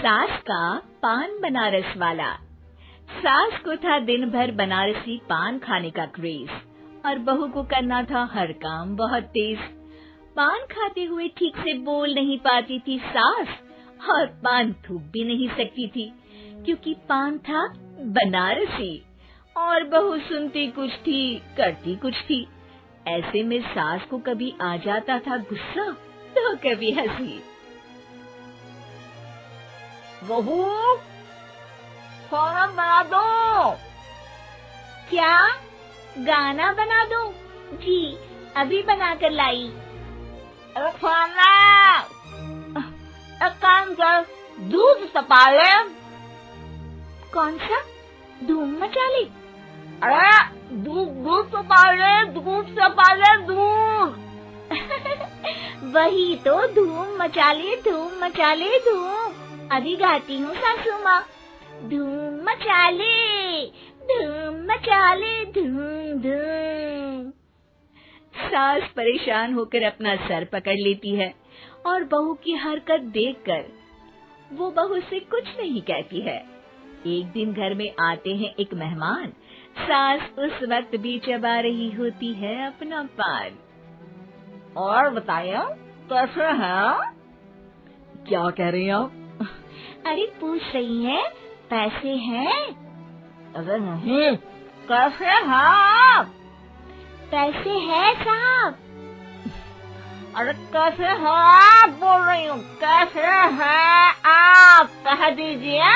सास का पान बनारस वाला। सास को था दिन भर बनारसी पान खाने का क्रेज और बहू को करना था हर काम बहुत तेज। पान खाते हुए ठीक से बोल नहीं पाती थी सास और पान थूक भी नहीं सकती थी क्योंकि पान था बनारसी और बहू सुनती कुछ थी करती कुछ थी। ऐसे में सास को कभी आ जाता था गुस्सा तो कभी हंसी। बहू, खाना बना दो। क्या गाना बना दो? जी अभी बना कर लाई। अरे खाना, एक काम कर, दूध तपा ले। कौन सा? धूम मचा ले? अरे दूध तपा ले, दूध तपा ले, दूध। वही तो, धूम मचा ले, धूम मचा ले, धूम। अभी गाती हूँ सासू माँ। धूम मचा ले, धूम मचा ले, धूम धूम। सास परेशान होकर अपना सर पकड़ लेती है और बहू की हरकत देखकर वो बहू से कुछ नहीं कहती है। एक दिन घर में आते हैं एक मेहमान। सास उस वक्त भी चबा रही होती है अपना पान। और बताइए कैसे हैं? क्या कह रही हैं आप? अरे पूछ रही है पैसे हैं? अरे नहीं, कैसे हैं आप? पैसे हैं साहब। अरे कैसे हैं आप बोल रही हूँ, कैसे हैं आप कह दीजिए।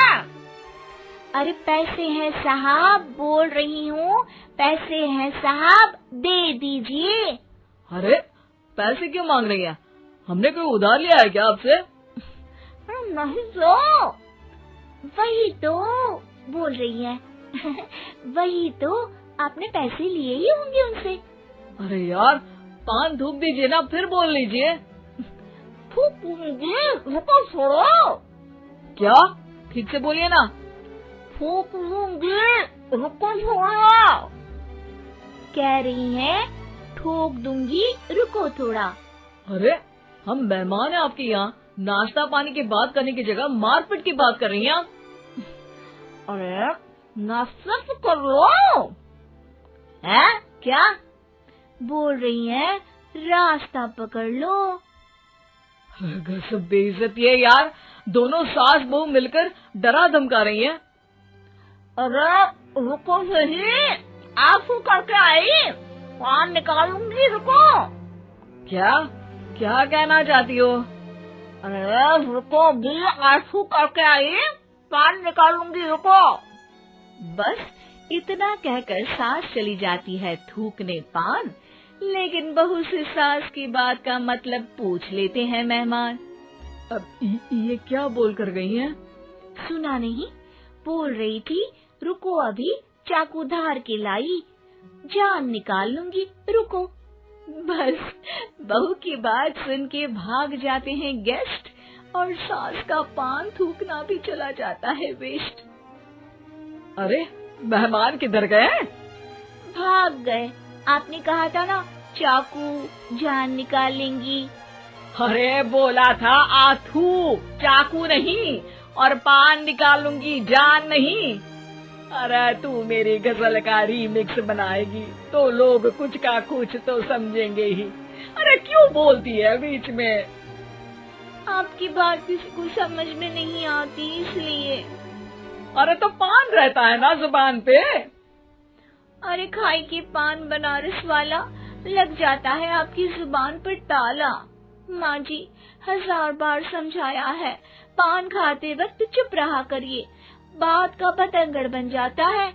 अरे पैसे हैं साहब बोल रही हूँ, पैसे हैं साहब दे दीजिए। अरे पैसे क्यों मांग रही हैं? हमने कोई उधार लिया है क्या आपसे? नहीं तो। वही तो बोल रही है। वही तो, आपने पैसे लिए ही होंगे उनसे। अरे यार पान थूक दीजिए ना, फिर बोल लीजिए। थूकूंगी, रुको छोड़ो। क्या? ठीक से बोलिए ना। थूकूंगी, रुको छोड़ो। कह रही हैं ठोक दूंगी, रुको थोड़ा। अरे हम मेहमान हैं आपके यहाँ, नाश्ता पानी की बात करने की जगह मारपीट की बात कर रही हैं आप। अरे नाश्ता तो कर लो। है क्या बोल रही हैं? रास्ता पकड़ लो। सब बेइज्जती है यार, दोनों सास बहू मिलकर डरा धमका रही हैं। अरे रुको सही, आंसू करके आई, पान निकालूंगी, रुको। क्या क्या कहना चाहती हो? अरे रुको भी, आंसू करके आई, पान निकालूंगी, रुको। बस इतना कहकर सास चली जाती है थूकने पान, लेकिन बहू से सास की बात का मतलब पूछ लेते हैं मेहमान। अब ये क्या बोल कर गई हैं? सुना नहीं? बोल रही थी रुको अभी चाकू धार के लाई, जान निकाल लूंगी, रुको। बस बहू की बात सुन के भाग जाते हैं गेस्ट और सास का पान थूकना भी चला जाता है वेस्ट। अरे मेहमान किधर गए? भाग गए। आपने कहा था ना चाकू जान निकाल लेंगी। अरे बोला था आथू, चाकू नहीं, और पान निकालूंगी, जान नहीं। अरे तू मेरी गजल का रीमिक्स बनाएगी तो लोग कुछ का कुछ तो समझेंगे ही। अरे क्यों बोलती है बीच में? आपकी बात किसी को समझ में नहीं आती इसलिए। अरे तो पान रहता है ना जुबान पे। अरे खाई के पान बनारस वाला, लग जाता है आपकी जुबान पर ताला। माँ जी 1000 बार समझाया है, पान खाते वक्त चुप रहा करिए, बात का बतंगड़ बन जाता है।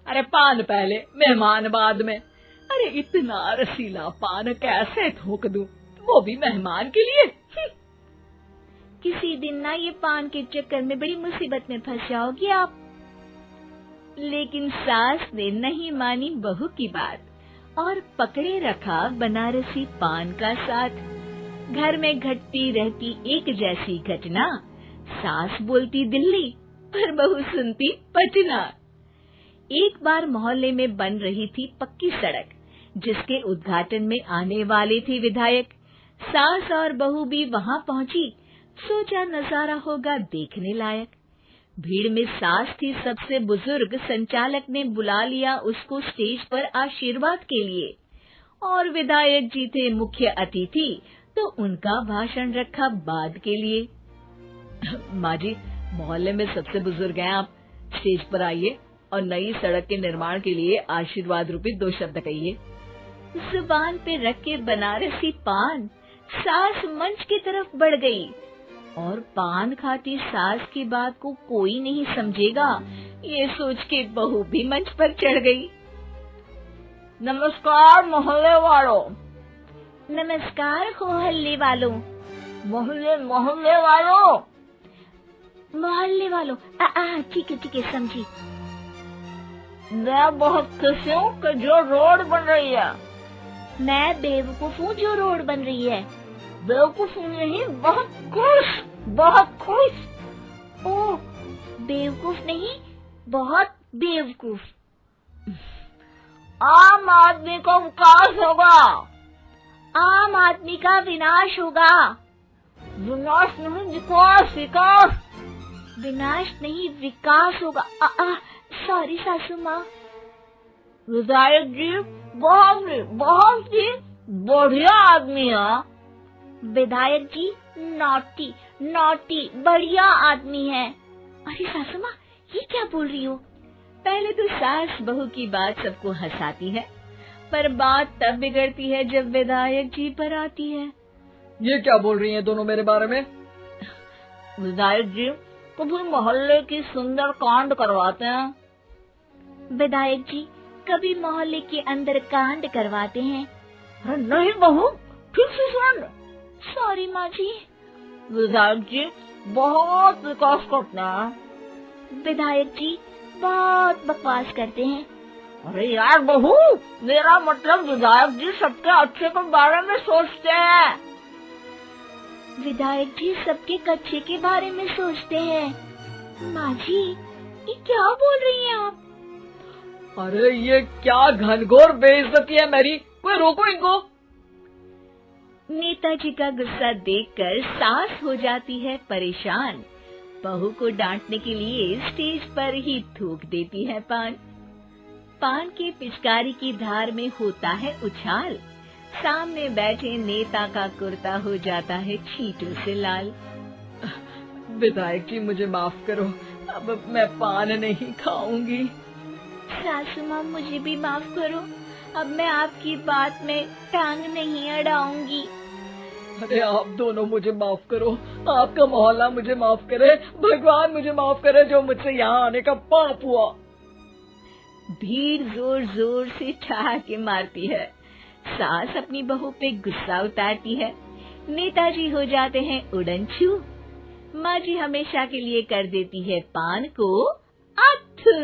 अरे पान पहले मेहमान बाद में। अरे इतना रसीला पान कैसे थूक दूं, वो भी मेहमान के लिए। किसी दिन ना ये पान के चक्कर में बड़ी मुसीबत में फंस जाओगी आप। लेकिन सास ने नहीं मानी बहू की बात और पकड़े रखा बनारसी पान का साथ। घर में घटती रहती एक जैसी घटना, सास बोलती दिल्ली पर बहू सुनती पटना। एक बार मोहल्ले में बन रही थी पक्की सड़क, जिसके उद्घाटन में आने वाले थे विधायक। सास और बहू भी वहां पहुंची। सोचा नजारा होगा देखने लायक। भीड़ में सास थी सबसे बुजुर्ग। संचालक ने बुला लिया उसको स्टेज पर आशीर्वाद के लिए, और विधायक जी थे मुख्य अतिथि, तो उनका भाषण रखा बाद के लिए। माँ जी, मोहल्ले में सबसे बुजुर्ग हैं आप, स्टेज पर आइए और नई सड़क के निर्माण के लिए आशीर्वाद रूपी 2 शब्द कहिए। जुबान पे रख के बनारसी पान सास मंच की तरफ बढ़ गई, और पान खाती सास की बात को कोई नहीं समझेगा, ये सोच के बहू भी मंच पर चढ़ गई। नमस्कार मोहल्ले वालों। नमस्कार मोहल्ले वालों। मोहल्ले मोहल्ले वालों। मोहल्ले वालों, ठीक है समझी। मैं बहुत खुश हूँ कि जो रोड बन रही है। मैं बेवकूफ हूँ जो रोड बन रही है। बेवकूफ नहीं, बहुत खुश, बहुत खुश। ओह, बेवकूफ नहीं, बहुत बेवकूफ। आम आदमी का विकास होगा। आम आदमी का विनाश होगा। विनाश नहीं, विकास, विकास। विनाश नहीं, विकास होगा। सॉरी सासू माँ। विधायक जी बहुत ही बढ़िया आदमी है। विधायक जी नॉटी नॉटी बढ़िया आदमी है। अरे सासू माँ, ये क्या बोल रही हो? पहले तो सास बहू की बात सबको हंसाती है, पर बात तब बिगड़ती है जब विधायक जी पर आती है। ये क्या बोल रही हैं दोनों मेरे बारे में? विधायक जी कभी मोहल्ले की सुंदर कांड करवाते हैं। विधायक जी कभी मोहल्ले के अंदर कांड करवाते हैं। अरे नहीं बहू, ठीक से सुन। सॉरी माँ जी। विधायक जी बहुत विकास करते हैं। विधायक जी बहुत बकवास करते हैं। अरे यार बहू, मेरा मतलब विधायक जी सबके अच्छे के बारे में सोचते हैं। विधायक जी सबके अच्छे के बारे में सोचते हैं। माँ जी, ये क्या बोल रही हैं आप? अरे ये क्या घनघोर बेइज्जती है मेरी, कोई रोको इनको। नेताजी का गुस्सा देखकर सास हो जाती है परेशान। बहू को डांटने के लिए स्टेज पर ही थूक देती है पान। पान के पिचकारी की धार में होता है उछाल। सामने बैठे नेता का कुर्ता हो जाता है छींटों से लाल। विधायक जी मुझे माफ करो, अब मैं पान नहीं खाऊंगी। सासू माँ मुझे भी माफ करो, अब मैं आपकी बात में टांग नहीं अड़ाऊंगी। अरे आप दोनों मुझे माफ करो, आपका मोहल्ला मुझे माफ करे, भगवान मुझे माफ करे जो मुझसे यहाँ आने का पाप हुआ। भीड़ जोर जोर से ठहाके मारती है। सास अपनी बहू पे गुस्सा उतारती है। नेताजी हो जाते हैं उड़नछू। माँ जी हमेशा के लिए कर देती है पान को अथू।